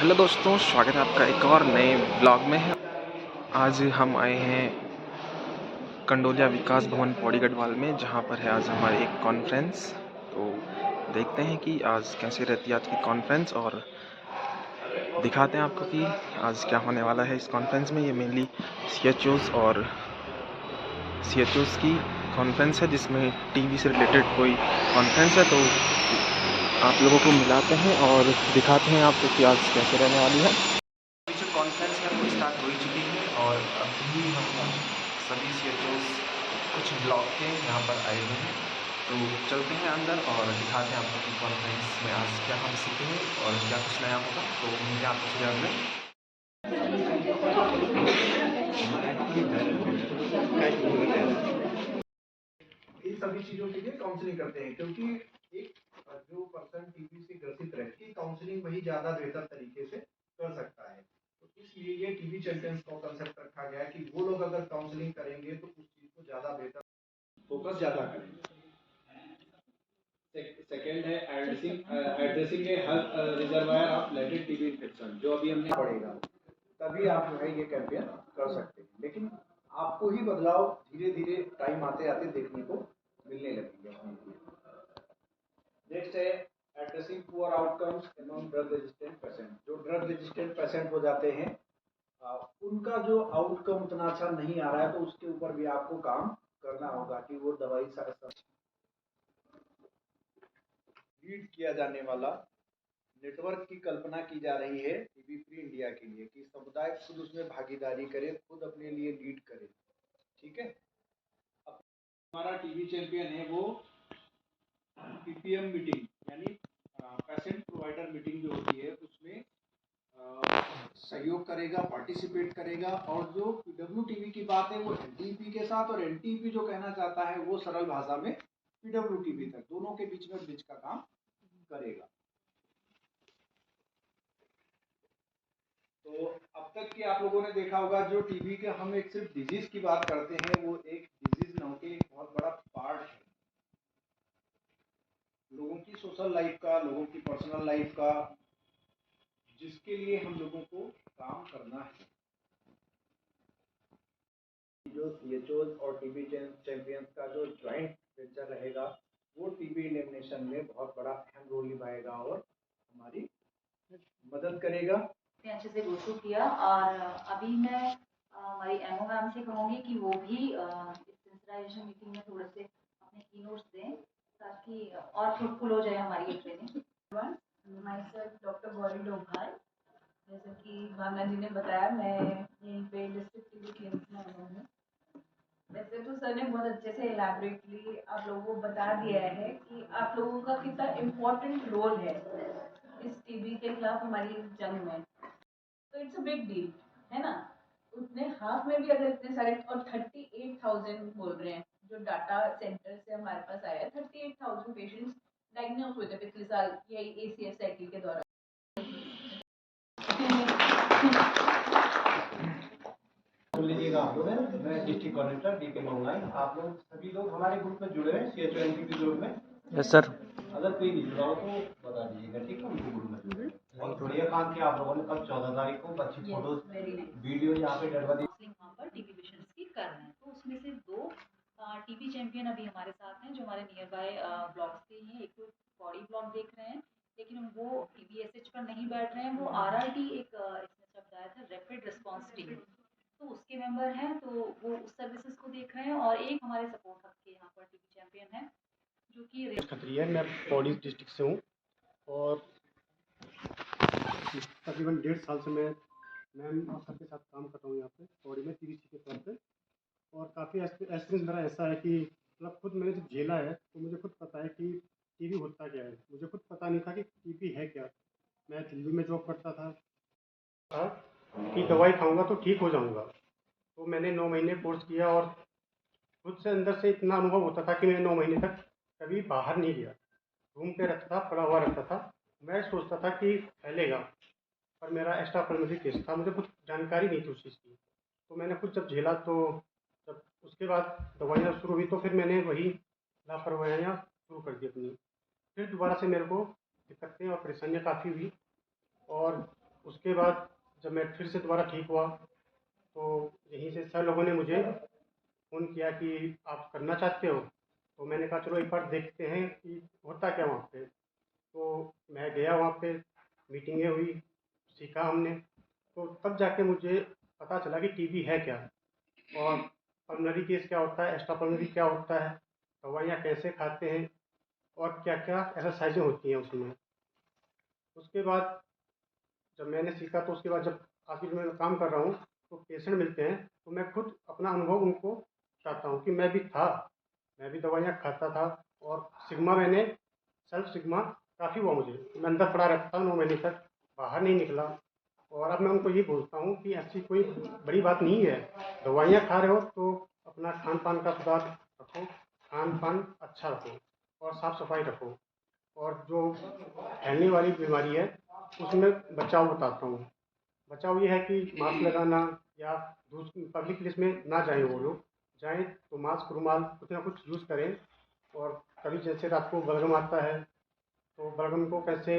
Hello दोस्तों, स्वागत है आपका एक और नए ब्लॉग में। आज हम आए हैं कंडोलिया विकास भवन पौड़ी गढ़वाल में, जहां पर है आज हमारी एक कॉन्फ्रेंस। तो देखते हैं कि आज कैसे रहती है आज की कॉन्फ्रेंस, और दिखाते हैं आपको कि आज क्या होने वाला है इस कॉन्फ्रेंस में। ये मेनली CHOs और CHOs की कॉन्फ्रेंस है, जिसमें टीवी से रिलेटेड कोई कॉन्फ्रेंस है। तो आप लोगों को मिलाते हैं और दिखाते हैं आपको कि आज कैसे रहने वाली है। जो कॉन्फ्रेंस है वो स्टार्ट हो ही चुकी है, और अभी हम सभी CHOs कुछ ब्लॉक के यहाँ पर आए हुए हैं। तो चलते हैं अंदर और दिखाते हैं आपको कि कॉन्फ्रेंस में आज क्या हम सीखेंगे और क्या कुछ नया होगा। तो मिलते हैं आपको सीधे अंदर। इन सभी चीजों के लिए काउंसलिंग करते हैं, क्योंकि एक जो पर्सन टीबी से ग्रसित रहती काउंसलिंग वही ज्यादा बेहतर तरीके से कर सकता है। तो इसलिए ये टीबी चैंपियंस का कंसेप्ट रखा गया है कि वो लोग अगर काउंसलिंग करेंगे तो उस चीज को ज्यादा बेहतर फोकस ज्यादा करेंगे। सेकेंड है addressing A reservoir of latent TB infection, जो अभी हमने पढ़ेगा, तभी आप जो है ये कैंपेन कर सकते हैं। लेकिन आपको ही बदलाव धीरे धीरे टाइम आते आते देखने को मिलने लगेंगे। नेक्स्ट है addressing poor outcomes among drug resistant patient. जो ड्रग रेजिस्टेंट पेशेंट हो जाते हैं, उनका जो आउटकम उतना अच्छा नहीं आ रहा है, तो उसके ऊपर भी आपको काम करना होगा कि वो दवाई लीड किया जाने वाला नेटवर्क की कल्पना की जा रही है टीबी फ्री इंडिया के लिए, कि समुदाय खुद उसमें भागीदारी करे, खुद अपने लिए लीड करे। ठीक है, हमारा टीबी चैंपियन है वो PPM मीटिंग यानी पेशेंट प्रोवाइडर मीटिंग जो होती है उसमें सहयोग करेगा, पार्टिसिपेट करेगा। और जो PWTB की बात है वो NTP के साथ, और NTP जो कहना चाहता है वो सरल भाषा में PWTB तक, दोनों के बीच में ब्रिज का काम करेगा। तो अब तक कि आप लोगों ने देखा होगा, जो टीबी के हम एक सिर्फ डिजीज की बात करते हैं, वो एक डिजीज न होकर एक बहुत बड़ा पार्ट है लोगों की सोशल लाइफ का, लोगों की पर्सनल लाइफ का, जिसके लिए हम लोगों को काम करना है। जो CHOs और टीबी चैंपियंस का जो ज्वाइंट वेंचर रहेगा, वो टीबी एलिमिनेशन में बहुत बड़ा अहम रोल निभाएगा और हमारी मदद करेगा। अच्छे से गो थ्रू किया, और अभी मैं हमारी एमओ मैम से कहूँगी कि वो भी इस सेंसिटाइजेशन मीटिंग में थोड़े से अपने की नोट्स दें, ताकि और फ्रूटफुल हो जाए हमारी ये training. My self doctor Gauri Doval. जैसे कि भावना जी ने बताया, मैं यहीं पे डिस्ट्रिक्ट टीबी क्लिनिक में आई हूँ। वैसे तो सर ने बहुत अच्छे से इलैबोरेटली आप लोगों को बता दिया है कि आप लोगों का कितना इम्पोर्टेंट रोल है इस टीबी के खिलाफ हमारी जंग में। तो इट्स अ बिग डील, है ना। उतने हाफ में भी अगर इतने सारे, और 38,000 बोल रहे हैं जो डाटा सेंटर से हमारे पास आया है, 38,000 पेशेंट्स डायग्नोज हुए थे पिछले साल यही ACS साइकिल के दौरान। लीजिएगा आप लोग, मैं डिस्ट्रिक्ट कोऑर्डिनेटर DK मंगलाई। आप लोग सभी लोग हमारे ग्रुप में जुड़े हैं, CHO NTP ग्रुप में। Yes sir. अगर कोई नहीं जुड़ा हो तो बता दीजिएगा, ठीक है। उनके ग्रुप में बहुत बढ़िया काम किया आप लोगों ने। कल 14 तारीख को अच्छी फोटोज वीडियो यहाँ पे डलवा दी। वहाँ पर टीबी पेशेंट्स की कर रहे हैं, तो उसमें से 2 टीबी चैंपियन अभी हमारे साथ हैं जो हमारे नियर बाय ब्लॉक्स के हैं। एक तो पौड़ी ब्लॉक देख रहे हैं, लेकिन वो TBSH पर नहीं बैठ रहे हैं, वो RRT एक इसमें शब्द आया था, रैपिड रिस्पॉन्स टीम, तो उसके मेंबर हैं, तो वो उस सर्विसेज को देख रहे हैं। और एक हमारे सपोर्ट हब के यहाँ पर टीबी चैंपियन है जो कि खत्री है। मैं पौड़ी डिस्ट्रिक्ट से हूँ, और तकरीबन 1.5 साल से मैं मैम सबके साथ काम कर रहा हूँ यहाँ पे पौड़ी में TBC के तौर पे। और काफ़ी एक्सपीरियंस मेरा ऐसा है कि मतलब खुद मैंने जब झेला है तो मुझे खुद पता है कि टीबी होता क्या है। मुझे खुद पता नहीं था कि टीबी है क्या। मैं दिल्ली में जॉब करता था कि दवाई खाऊंगा तो ठीक हो जाऊंगा। तो मैंने 9 महीने कोर्स किया, और खुद से अंदर से इतना अनुभव होता था कि मैं 9 महीने तक कभी बाहर नहीं गया, रूम पे रहता था, पड़ा हुआ रहता था। मैं सोचता था कि फैलेगा, पर मेरा एक्स्ट्रा प्राइमरी केस था, मुझे कुछ जानकारी नहीं थी उस चीज़ की। तो मैंने खुद जब झेला, तो जब उसके बाद दवाइयाँ शुरू हुई तो फिर मैंने वही लापरवाहियाँ शुरू कर दी अपनी। फिर दोबारा से मेरे को दिक्कतें और परेशानियाँ काफ़ी हुई, और उसके बाद जब मैं फिर से दोबारा ठीक हुआ तो यहीं से सर लोगों ने मुझे फ़ोन किया कि आप करना चाहते हो। तो मैंने कहा चलो एक बार देखते हैं कि होता क्या वहाँ पे। तो मैं गया वहाँ पे, मीटिंगें हुई, सीखा हमने। तो तब जाके मुझे पता चला कि टीबी है क्या, और पल्मोनरी केस क्या होता है, एक्स्ट्रा पल्मोनरी क्या होता है, दवाइयाँ कैसे खाते हैं, और क्या क्या एक्सरसाइजें होती हैं उसमें। उसके बाद जब मैंने सीखा तो उसके बाद जब आखिर में मैं काम कर रहा हूँ तो पेशेंट मिलते हैं तो मैं खुद अपना अनुभव उनको बताता हूँ कि मैं भी था, मैं भी दवाइयाँ खाता था, और सिग्मा मैंने सेल्फ सिग्मा काफ़ी हुआ मुझे। मैं अंदर पड़ा रहता था 9 महीने तक, बाहर नहीं निकला। और अब मैं उनको ये बोलता हूँ कि ऐसी कोई बड़ी बात नहीं है, दवाइयाँ खा रहे हो तो अपना खान पान का सुधार रखो, खान पान अच्छा रखो और साफ़ सफाई रखो, और जो फैलने वाली बीमारी है उसमें बचाव बताता हूँ। बचाव ये है कि मास्क लगाना, या पब्लिक प्लेस में ना जाएं, वो लोग जाएं तो मास्क रुमाल कुछ ना कुछ यूज़ करें। और कभी जैसे रात को बलगम आता है तो बलगम को कैसे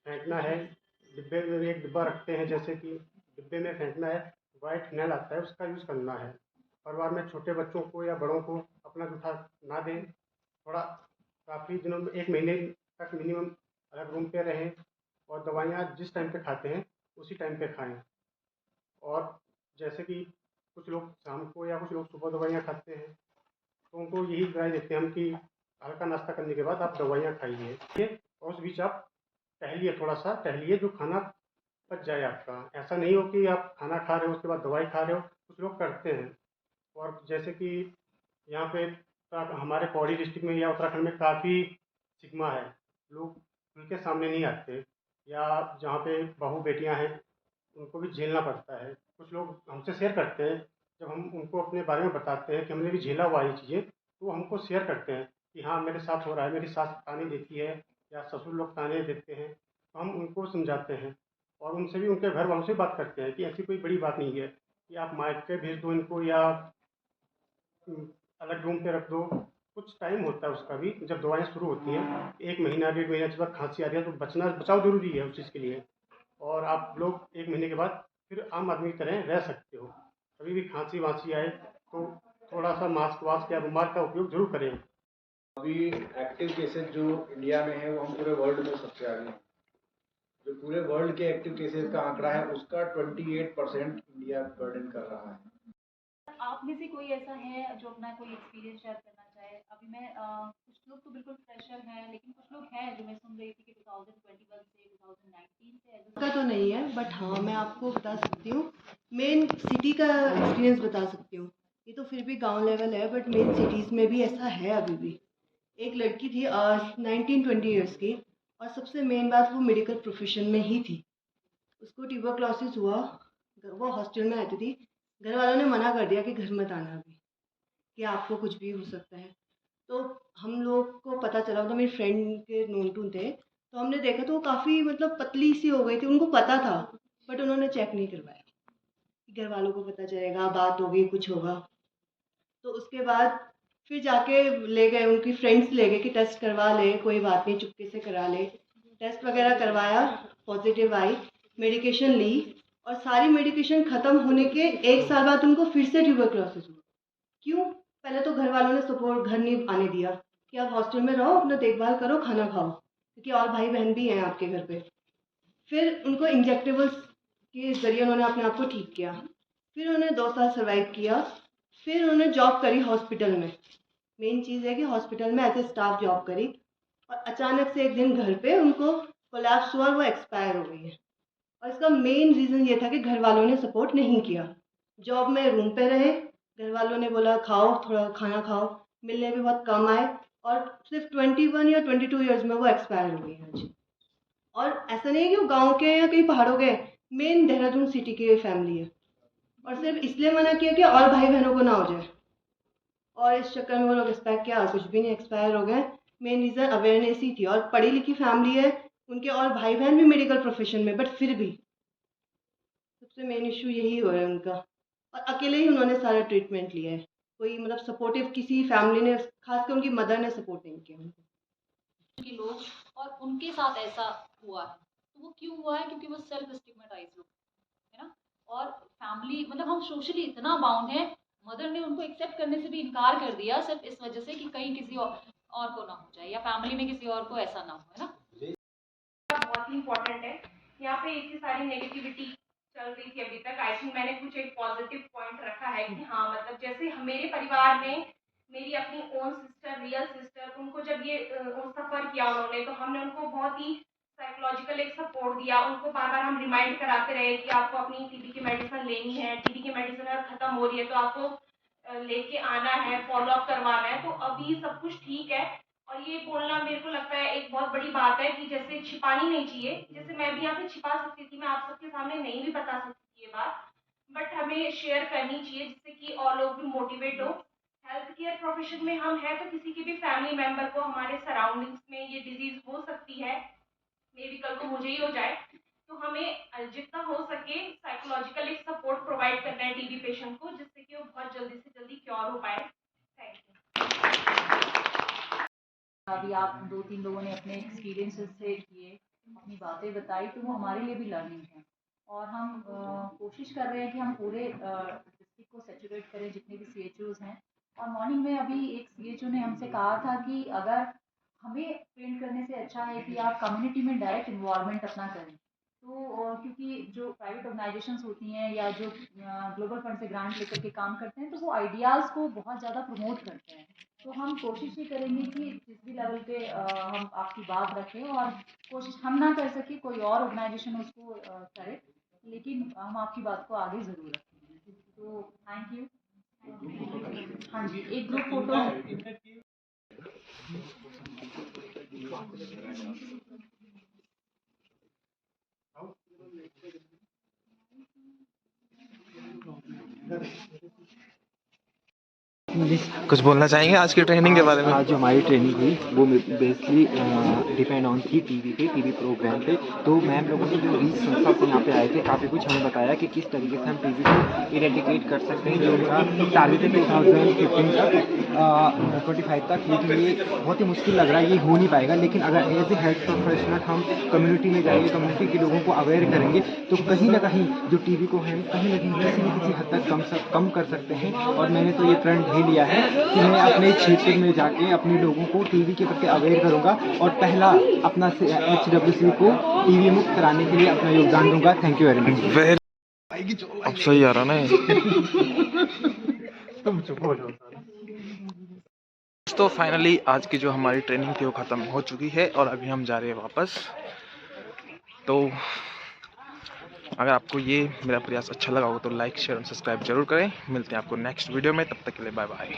फेंकना है, डिब्बे में एक डिब्बा रखते हैं, जैसे कि डिब्बे में फेंकना है, वाइट फिनाइल आता है उसका यूज़ करना है। परिवार में छोटे बच्चों को या बड़ों को अपना जूठा ना दें, थोड़ा काफ़ी दिनों में 1 महीने तक मिनिमम अलग रूम पे रहें, और दवाइयाँ जिस टाइम पे खाते हैं उसी टाइम पे खाएं। और जैसे कि कुछ लोग शाम को या कुछ लोग सुबह दवाइयाँ खाते हैं तो उनको यही राय देते हैं हम कि हल्का नाश्ता करने के बाद आप दवाइयाँ खाइए, और उस बीच आप टहलिए, थोड़ा सा टहलिए, जो खाना पच जाए आपका। ऐसा नहीं हो कि आप खाना खा रहे हो उसके बाद दवाई खा रहे हो, कुछ लोग करते हैं। और जैसे कि यहाँ पे हमारे पौड़ी डिस्ट्रिक्ट में या उत्तराखंड में काफ़ी सिग्मा है, लोग खुल के सामने नहीं आते, या जहाँ पे बहू बेटियाँ हैं उनको भी झेलना पड़ता है। कुछ लोग हमसे शेयर करते हैं, जब हम उनको अपने बारे में बताते हैं कि हमने भी झेला हुआ ये चीज़ें, तो वो हमको शेयर करते हैं कि हाँ मेरे साथ हो रहा है, मेरी सास ताने देती है या ससुर लोग ताने देते हैं, तो हम उनको समझाते हैं। और उनसे भी, उनके घर वालों से बात करते हैं कि ऐसी कोई बड़ी बात नहीं है कि आप मायके भेज दो इनको, या अलग रूम पे रख दो। कुछ टाइम होता है उसका भी, जब दवाएँ शुरू होती हैं 1 महीना 1.5 महीना के बाद खांसी आ रही है तो बचाव ज़रूरी है उस चीज़ के लिए। और आप लोग 1 महीने के बाद फिर आम आदमी की तरह रह सकते हो। कभी भी खांसी-वांसी आए तो थोड़ा-सा मास्क वास्क या रुमाल का उपयोग ज़रूर करें। अभी एक्टिव केसेस जो इंडिया में है वो हम पूरे वर्ल्ड में सबसे आगे हैं। जो पूरे वर्ल्ड के एक्टिव केसेस का आंकड़ा है उसका 28% इंडिया बर्डन कर रहा है। आप में से कोई ऐसा है जो अपना कोई एक्सपीरियंस शेयर करना चाहे? अभी मैं कुछ लोग तो बिल्कुल फ्रेशर हैं, लेकिन कुछ लोग हैं जो मैं सुन रही थी कि 2021 से 2019 से एज़ का तो नहीं है, बट हाँ मैं आपको बता सकती हूँ, मेन सिटी का एक्सपीरियंस बता सकती हूँ। ये तो फिर भी गांव लेवल है, बट मेन सिटीज़ में भी ऐसा है अभी भी। एक लड़की थी 19-20 ईयर्स की, और सबसे मेन बात वो मेडिकल प्रोफेशन में ही थी। उसको ट्यूबरक्लोसिस हुआ, वो हॉस्टल में रहती थी। घर वालों ने मना कर दिया कि घर मत आना अभी, कि आपको कुछ भी हो सकता है। तो हम लोग को पता चला, तो मेरी फ्रेंड के नोन टू थे, तो हमने देखा तो वो काफ़ी मतलब पतली सी हो गई थी। उनको पता था, बट उन्होंने चेक नहीं करवाया कि घर वालों को पता चलेगा, बात होगी, कुछ होगा। तो उसके बाद फिर जाके ले गए, उनकी फ्रेंड्स ले गए कि टेस्ट करवा ले, कोई बात नहीं, चुपके से करा ले। टेस्ट वगैरह करवाया, पॉजिटिव आई, मेडिकेशन ली, और सारी मेडिकेशन ख़त्म होने के 1 साल बाद उनको फिर से ट्यूबरक्लोसिस हुआ। क्यों? पहले तो घर वालों ने सपोर्ट घर नहीं आने दिया कि आप हॉस्टल में रहो, अपना देखभाल करो, खाना खाओ, क्योंकि और भाई बहन भी हैं आपके घर पे। फिर उनको इंजेक्टेबल्स के ज़रिए उन्होंने अपने आप को ठीक किया। फिर उन्होंने 2 साल सर्वाइव किया। फिर उन्होंने जॉब करी हॉस्पिटल में। मेन चीज़ है कि हॉस्पिटल में एज ए स्टाफ जॉब करी, और अचानक से एक दिन घर पे उनको कोलैप्स हुआ और वो एक्सपायर हो गई है। और इसका मेन रीज़न ये था कि घर वालों ने सपोर्ट नहीं किया। जॉब में रूम पे रहे, घर वालों ने बोला खाओ, थोड़ा खाना खाओ, मिलने भी बहुत कम आए, और सिर्फ 21 या 22 ईयर्स में वो एक्सपायर हो गई है आज। और ऐसा नहीं है कि वो गांव के हैं या कहीं पहाड़ों के, मेन देहरादून सिटी की फैमिली है। और सिर्फ इसलिए मना किया कि और भाई बहनों को ना हो जाए, और इस चक्कर में वो लोग एक्सपायर किया, और कुछ भी नहीं, एक्सपायर हो गए। मेन रीज़न अवेयरनेस ही थी, और पढ़ी लिखी फैमिली है उनके, और भाई बहन भी मेडिकल प्रोफेशन में, बट फिर भी सबसे मेन इशू यही हो है उनका। और अकेले ही उन्होंने सारा ट्रीटमेंट लिया है, कोई मतलब सपोर्टिव किसी फैमिली ने, खासकर उनकी मदर ने सपोर्ट नहीं किया उनको। कि लोग और उनके साथ ऐसा हुआ है, तो वो क्यों हुआ है? क्योंकि वो सेल्फ स्टिग्मेटाइज लोग है ना। और फैमिली मतलब हम सोशली इतना बाउंड है, मदर ने उनको एक्सेप्ट करने से भी इनकार कर दिया सिर्फ इस वजह से कि कहीं किसी और को ना हो जाए या फैमिली में किसी और को ऐसा ना हो, है ना। बहुत ही इम्पोर्टेंट है। यहाँ पे इतनी सारी नेगेटिविटी चल रही थी अभी तक, आई थिंक मैंने कुछ एक पॉजिटिव पॉइंट रखा है कि हाँ मतलब जैसे मेरे परिवार में मेरी अपनी ओन सिस्टर, रियल सिस्टर, उनको जब ये सफ़र किया उन्होंने, तो हमने उनको बहुत ही साइकोलॉजिकल एक सपोर्ट दिया। उनको बार बार हम रिमाइंड कराते रहे कि आपको अपनी टीबी की मेडिसिन लेनी है, टीबी की मेडिसिन अगर ख़त्म हो रही है तो आपको लेके आना है, फॉलो अप करवाना है। तो अभी सब कुछ ठीक है। और ये बोलना मेरे को लगता है एक बहुत बड़ी बात है कि जैसे छिपानी नहीं चाहिए। जैसे मैं भी यहाँ पे छिपा सकती थी, मैं आप सबके सामने नहीं भी बता सकती थी ये बात, बट हमें शेयर करनी चाहिए जिससे कि और लोग भी मोटिवेट हो। हेल्थ केयर प्रोफेशन में हम हैं तो किसी के भी फैमिली मेंबर को हमारे सराउंडिंग्स में ये डिजीज हो सकती है, मे बी कल को मुझे ही हो जाए। तो हमें जितना हो सके साइकोलॉजिकल एक सपोर्ट प्रोवाइड करना है टीबी पेशेंट को, जिससे कि वो बहुत जल्दी से जल्दी क्योर हो पाए। Thank you. अभी आप 2-3 लोगों ने अपने एक्सपीरियंसेस से किए, अपनी बातें बताई, तो वो हमारे लिए भी लर्निंग है। और हम कोशिश कर रहे हैं कि हम पूरे डिस्ट्रिक्ट को सैचुरेट करें जितने भी CHOs हैं। और मॉर्निंग में अभी एक CHO ने हमसे कहा था कि अगर हमें पेंट करने से अच्छा है कि आप कम्युनिटी में डायरेक्ट इन्वॉल्वमेंट अपना करें। तो क्योंकि जो प्राइवेट ऑर्गेनाइजेशंस होती हैं या जो ग्लोबल फंड से ग्रांट लेकर के काम करते हैं, तो वो आइडियाज़ को बहुत ज़्यादा प्रमोट करते हैं। तो हम कोशिश ये करेंगे कि जिस भी लेवल पे हम आपकी बात रखें, और कोशिश हम ना कर सके कोई और ऑर्गेनाइजेशन उसको करे, लेकिन हम आपकी बात को आगे ज़रूर रखेंगे। तो थैंक यू। हाँ जी, एक ग्रुप फोटो। कुछ बोलना चाहेंगे आज की ट्रेनिंग के बारे में? आज जो हमारी ट्रेनिंग हुई वो बेसिकली डिपेंड ऑन थी टीवी प्रोग्राम पे। तो मैम लोगों ने जो 20 संस्था से यहाँ पे आए थे, काफ़ी कुछ हमें बताया कि किस तरीके से हम टीवी को इरेडिकेट कर सकते हैं, जो उनका टारगेट है 2015 तक 25 तक। लेकिन ये बहुत ही मुश्किल लग रहा है, ये हो नहीं पाएगा। लेकिन अगर एज ए हेल्थ प्रोफेशनल हम कम्युनिटी में जाएंगे, कम्युनिटी के लोगों को अवेयर करेंगे, तो कहीं ना कहीं जो टीवी को हम कहीं ना कहीं किसी न किसी हद तक कम कर सकते हैं। और मैंने तो ये प्रण ले लिया है कि मैं अपने क्षेत्र में जाके अपने लोगों को टीवी के प्रति अवेयर करूंगा और पहला अपना HWC को टीवी मुक्त कराने के लिए अपना योगदान दूंगा। Thank you very much. अब सही आ रहा ना ये? तुम चुप हो जाओ सारा। तो फाइनली आज की जो हमारी ट्रेनिंग थी वो ख़त्म हो चुकी है और अभी हम जा रहे हैं वापस। तो अगर आपको ये मेरा प्रयास अच्छा लगा हो तो लाइक, शेयर और सब्सक्राइब जरूर करें। मिलते हैं आपको नेक्स्ट वीडियो में, तब तक के लिए बाय बाय।